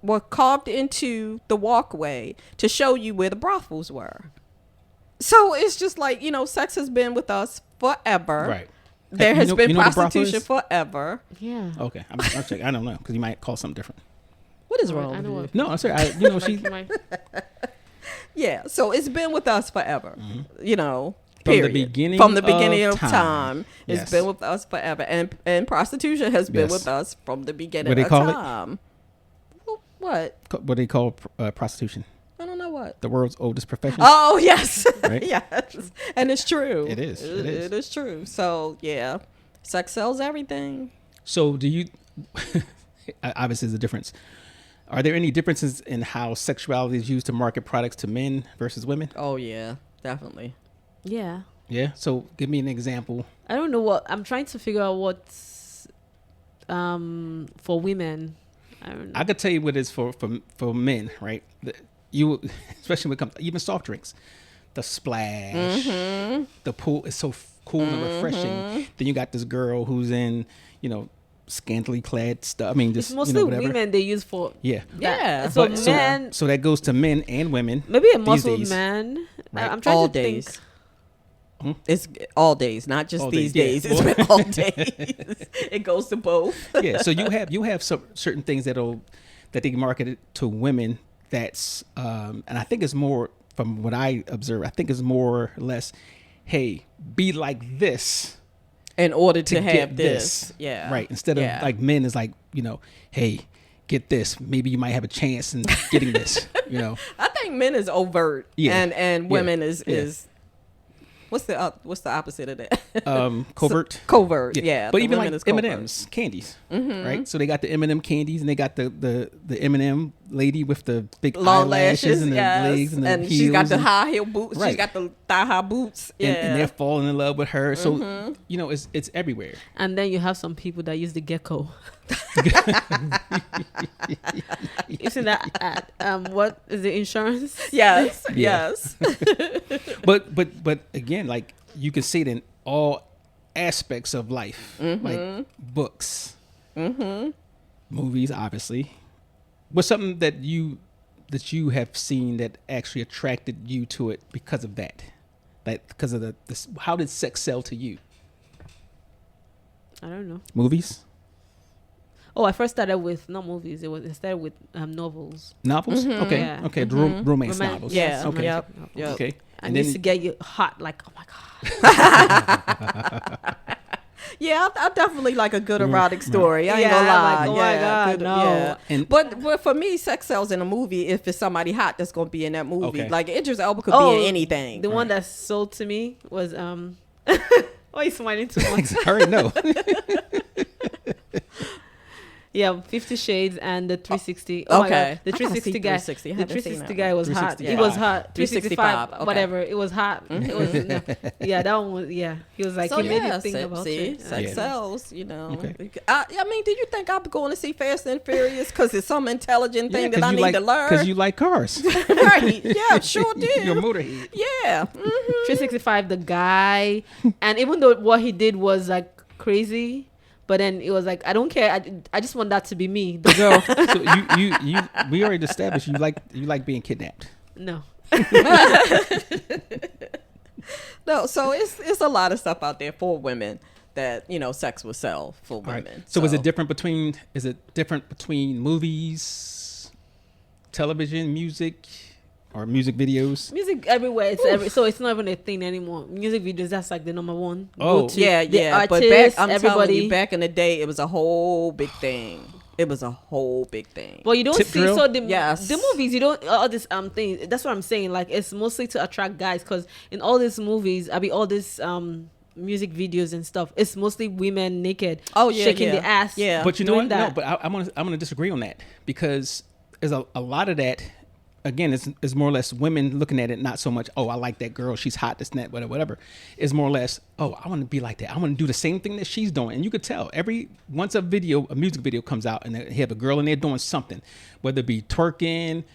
were carved into the walkway to show you where the brothels were. So it's just like, sex has been with us forever. right. There You has know- been you know what a brothel prostitution is? forever. Yeah. Okay, I'm checking. I don't know because you might call something different. What is I wrong know with you? what- No, I'm sorry. She Yeah, so it's been with us forever. You know, From the period. beginning From the beginning of of time. time, it's Yes. been with us forever, and prostitution has been Yes. with us from the beginning What they of call it? time. Well, what? what do they call prostitution? I don't know what. The world's oldest profession. Oh yes, Right? yes, and it's true. It is. It is. It is true. So yeah, sex sells everything. So do you? Obviously, there's a difference. Are there any differences in how sexuality is used to market products to men versus women? Oh yeah, definitely. Yeah. Yeah. So give me an example. I don't know what I'm trying to figure out what's for women. I don't know. I could tell you what it is for men, right? You, especially when it comes even soft drinks, the splash, the pool is so cool and refreshing. Then you got this girl who's in, scantily clad stuff. I mean, It's just mostly whatever. women they use for Yeah. that. Yeah. So But men, so that goes to men and women. maybe a these muscle days. man. Right. I'm trying All to days. think. It's all days, not just All these days, days. yeah. It's been all days. It goes to both. Yeah. So you have some certain things that they market it to women. That's and I think it's more from what I observe. I think it's more or less, hey, be like this In order to to have get this. Yeah. right. Instead of Yeah. like men is like, hey, get this. Maybe you might have a chance in getting this. You know. I think men is overt, and women is what's the opposite of that? Covert. Covert, yeah. But even like M&M's candies, right? So they got the M&M candies, and they got the M&M lady with the big long eyelashes and the yes. legs and the and heels. she's got the high heel boots. Right. She's got the thigh high boots. Yeah. And they're falling in love with her. So you know, it's everywhere. And then you have some people that use the gecko. Isn't that what is the insurance? Yes, Yeah. yes. But again, like you can see it in all aspects of life, like books, movies, obviously. What's something that you have seen that actually attracted you to it because of that? Like because of this, how did sex sell to you? I don't know. Movies, Oh, I first started with not movies. I started with novels. novels. Okay, Yeah. okay, romance novels. Yeah. Okay. Yep. Okay. And used to get you hot, like, oh my god. Yeah, I definitely like a good erotic story. I ain't Yeah, gonna lie. like, oh my God, no. Yeah. And- But for me, sex sells in a movie if it's somebody hot that's gonna be in that movie. Okay. Like Idris Elba could Oh, be in anything. The one that sold to me was why are you smiling too much? I already know. Yeah, 50 Shades and the 360. Oh my okay. God. The I gotta 360 see guy. 360. I The haven't seen 360 that guy was hot. 360, He was yeah. hot. 365, 365, okay. whatever. It was hot. It was no. Yeah, that one was He was like So he made yeah, you think about see, it. sex Yeah. sells. You know. Okay. I mean, did you think I'm going to see Fast and Furious because it's some intelligent thing that I you need like, to learn? because you like cars. Right? Yeah, sure do. You're a motorhead. Yeah. 365, the guy, and even though what he did was like crazy, but then it was like I don't care. I just want that to be me, the girl. So we already established you like being kidnapped. No. No, so it's a lot of stuff out there for women that sex will sell for All right. women. So is it different between movies, television, music, or music videos? Music everywhere. So it's not even a thing anymore. Music videos, that's like the number one. Oh. go-to. Yeah, The yeah. But artists, I'm telling everybody. you, back in the day, it was a whole big thing. It was a whole big thing. But you don't Tip see drill? so the Yes. movies you don't all this thing. That's what I'm saying. Like it's mostly to attract guys because in all these movies, all these music videos and stuff, it's mostly women naked. Oh, yeah, shaking yeah. the ass. Yeah. But you know doing what? No, that. but I'm gonna disagree on that because there's a lot of that. Again, it's more or less women looking at it, not so much, oh, I like that girl, she's hot, this and that, whatever. It's more or less, oh, I want to be like that. I want to do the same thing that she's doing. And you could tell once a music video comes out and they have a girl in there doing something, whether it be twerking,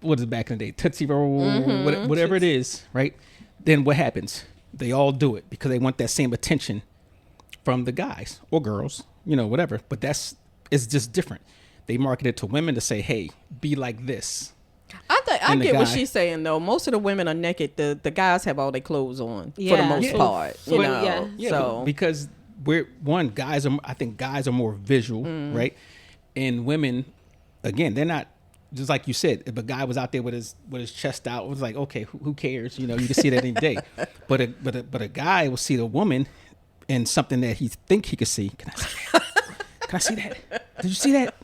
what is it back in the day, Tootsie Roll, whatever it is, right? Then what happens? They all do it because they want that same attention from the guys or girls, whatever. But it's just different. They market it to women to say, hey, be like this. I get what she's saying though. Most of the women are naked. The guys have all their clothes on for the Yeah. most Yeah. part. So, Yeah. Yeah, So because I think guys are more visual, right? And women, again, they're not just like you said. If a guy was out there with his chest out, it was like, okay, who cares? You can see that any day. But a guy will see the woman in something that he think he could see. Can I see that? Did you see that?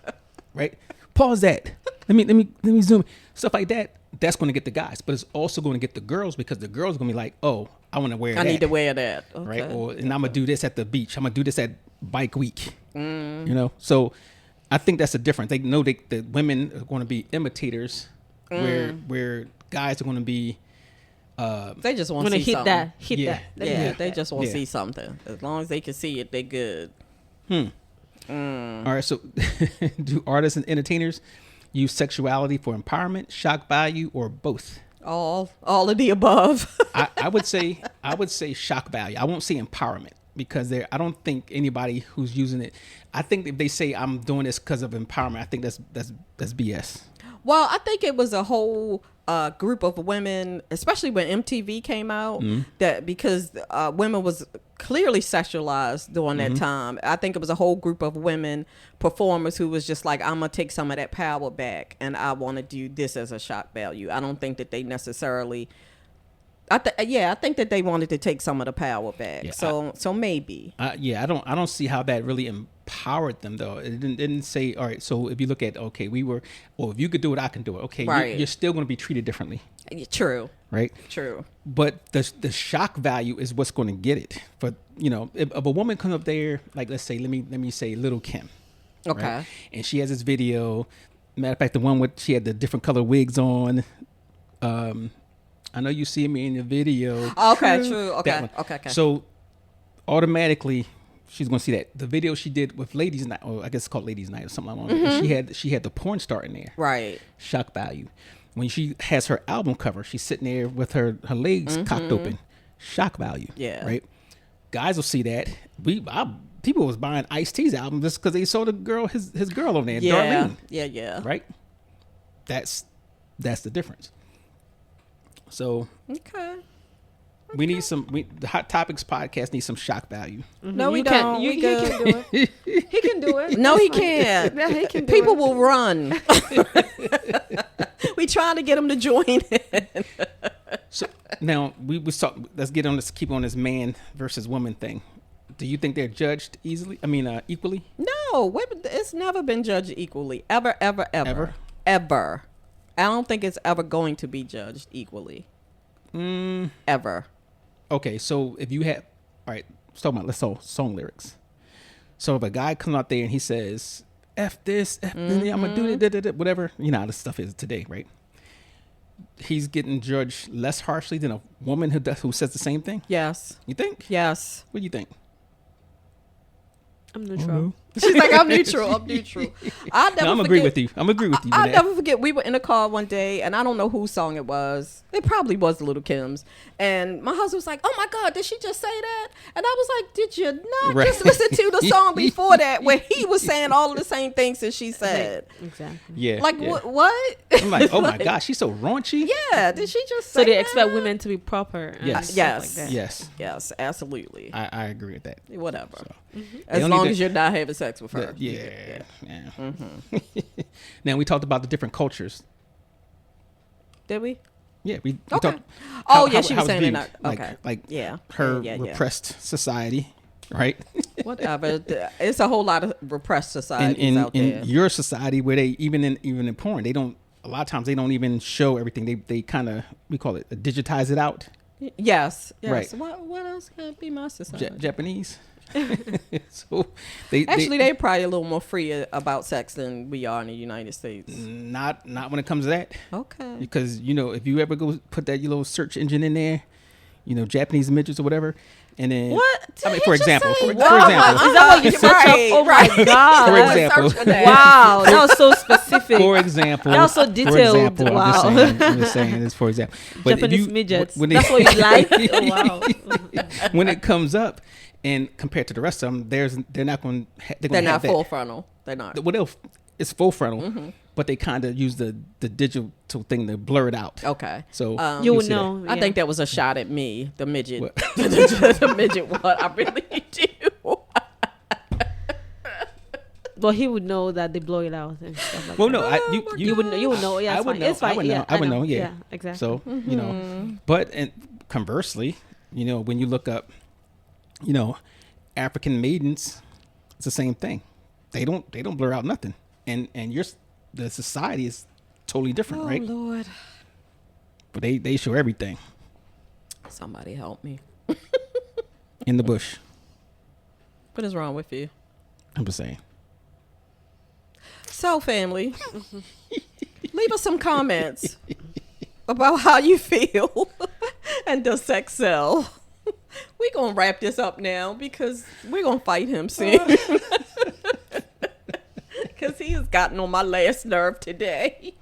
Right? Pause that. Let me zoom. Stuff like that. That's going to get the guys, but it's also going to get the girls because the girls are going to be like, oh, I want to wear that. I need to wear that. Okay. Right? And I'm going to do this at the beach. I'm going to do this at bike week. So I think that's the difference. They know the women are going to be imitators where guys are going to be. They just want When to they see hit something. that, Yeah, hit they that. just want to Yeah. see something. As long as they can see it, they good. All right. So do artists and entertainers use sexuality for empowerment, shock value, or both? All of the above. I would say shock value. I won't say empowerment because I don't think anybody who's using it. I think if they say I'm doing this because of empowerment, I think that's BS. Well, I think it was a whole group of women, especially when MTV came out, that because women was clearly sexualized during that time. I think it was a whole group of women performers who was just like, I'm gonna take some of that power back, and I want to do this as a shock value. I don't think that they necessarily. I think that they wanted to take some of the power back. Yeah, so maybe. I don't see how that really empowers empowered them though. It didn't say, all right, so if you look at, okay, if you could do it, I can do it. Okay, Right. you're still going to be treated differently, True. right? True. But the shock value is what's going to get it. For if a woman comes up there, like let's say, let me say Little Kim, Okay. right? And she has this video. Matter of fact, the one with she had the different color wigs on. I know you see me in the video. Okay. True. That Okay. one. Okay. So automatically, she's gonna see that the video she did with Ladies Night, or I guess it's called Ladies Night or something like that. She had the porn star in there. Right. Shock value. When she has her album cover, she's sitting there with her legs cocked open. Shock value. Yeah. Right. Guys will see that. People was buying Ice-T's album just because they saw the girl, his girl on there, Yeah. Darlene. Yeah. Right. That's the difference. So Okay. we need the Hot Topics podcast needs some shock value. No, we You don't. Can, you, We he good. can do it. He can do it. No, That's he fine. can't. Yeah, he can do People it. will run. We trying to get them to join in. So now let's keep on this man versus woman thing. Do you think they're judged equally? No, it's never been judged equally. Ever. Ever? Ever. I don't think it's ever going to be judged equally. Ever. Okay, so if you have, all right, let's talk song lyrics. So if a guy comes out there and he says, F this, F this, I'm gonna do it, whatever, you know how this stuff is today, right? He's getting judged less harshly than a woman who says the same thing. Yes. You think? Yes. What do you think? I'm neutral. She's like, I'm neutral. I'm neutral. I'll never No, I'm forget. agree with you. I'm agree with you. I'll with that. never forget. We were in a car one day, and I don't know whose song it was. It probably was Little Kim's. And my husband was like, "Oh my God, did she just say that?" And I was like, "Did you not Right. just listen to the song before that, where he was saying all of the same things that she said?" Exactly. Yeah. Like yeah. what? I'm like, oh my gosh, she's so raunchy. Yeah. Did she just? So say they that? expect women to be proper. And Yes. stuff Yes. Like that. Yes. Yes, absolutely. I agree with that. Whatever. They As don't long need as to- you're not having sex with her. Yeah. Now we talked about the different cultures. Did we? Yeah, we Okay. talked. Oh, yeah, she was it's saying viewed. that. Okay. Like Yeah. her Yeah. repressed society, right? Whatever. It's a whole lot of repressed societies in out there. in your society where they even in porn they don't, a lot of times they don't even show everything. They kind of, we call it, digitize it out. Yes. Right. What else could be my society? Japanese. So they They're probably a little more free about sex than we are in the United States. not when it comes to that. Okay. Because if you ever go put that little search engine in there, Japanese midgets or whatever, and then What? I mean, He for just example, say for what? example, Is that what you search up? Right, Oh right. my God. For example. Search for that. Wow, that was so specific. for example, That was so detailed. For example, Wow. I'm just saying this for example. But if Japanese you- midgets. when That's what you like? Oh, wow. when it comes up, and compared to the rest of them, they're not going. They're not full frontal. They're not. It's full frontal, but they kind of use the digital thing to blur it out. Okay. So You can would see that. know. I yeah. think that was a shot at me, the midget. What? The midget what? I really do. But he would know that they blow it out and stuff like Well, that. no, You would know. You would know. Yeah, I it's would fine. know. It's fine. I would yeah, know. I would know. Yeah. exactly. So but and conversely, when you look up, African maidens, it's the same thing. They don't blur out nothing, and the society is totally different, right? Lord. But they show everything Somebody help me. in the bush. What is wrong with you? I'm just saying. So, family, leave us some comments about how you feel and does sex sell. We're going to wrap this up now because we're going to fight him soon. Because he has gotten on my last nerve today.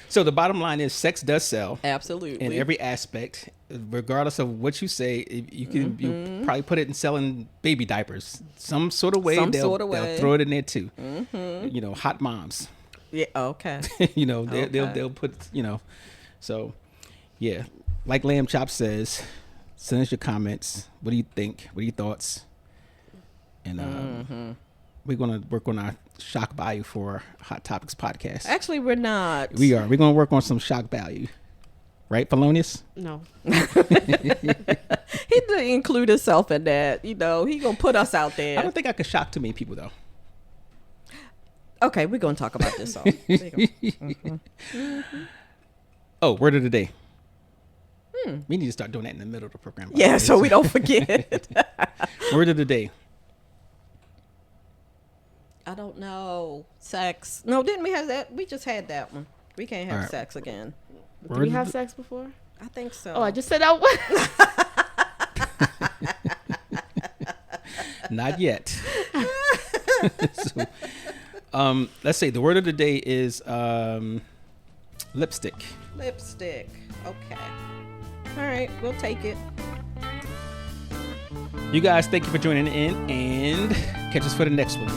So the bottom line is, sex does sell Absolutely. in every aspect, regardless of what you say. You can you probably put it in selling baby diapers, some sort of way. They'll throw it in there too. Hot moms. Yeah. Okay. They'll put So, yeah, like Lamb Chop says, send us your comments. What do you think? What are your thoughts? And we're gonna work on our shock value for Hot Topics podcast. Actually, we're not. We are. We're gonna work on some shock value, right, Polonius? No. He to include himself in that. You know, he gonna put us out I there. don't think I could shock too many people though. Okay, we're gonna talk about this song. Oh, word of the day. We need to start doing that in the middle of the program. Yeah, so we don't forget. Word of the day. I don't know. Sex. No, didn't we have that? We just had that one. We can't have All right. sex again. Did we have sex before? I think so. Oh, I just said that one. Not yet. So, let's say the word of the day is lipstick. Lipstick. Okay. All right, we'll take it. You guys, thank you for joining in, and catch us for the next one.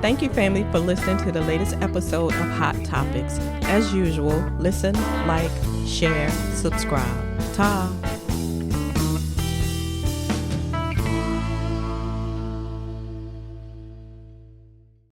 Thank you, family, for listening to the latest episode of Hot Topics. As usual, listen, like, share, subscribe. Ta.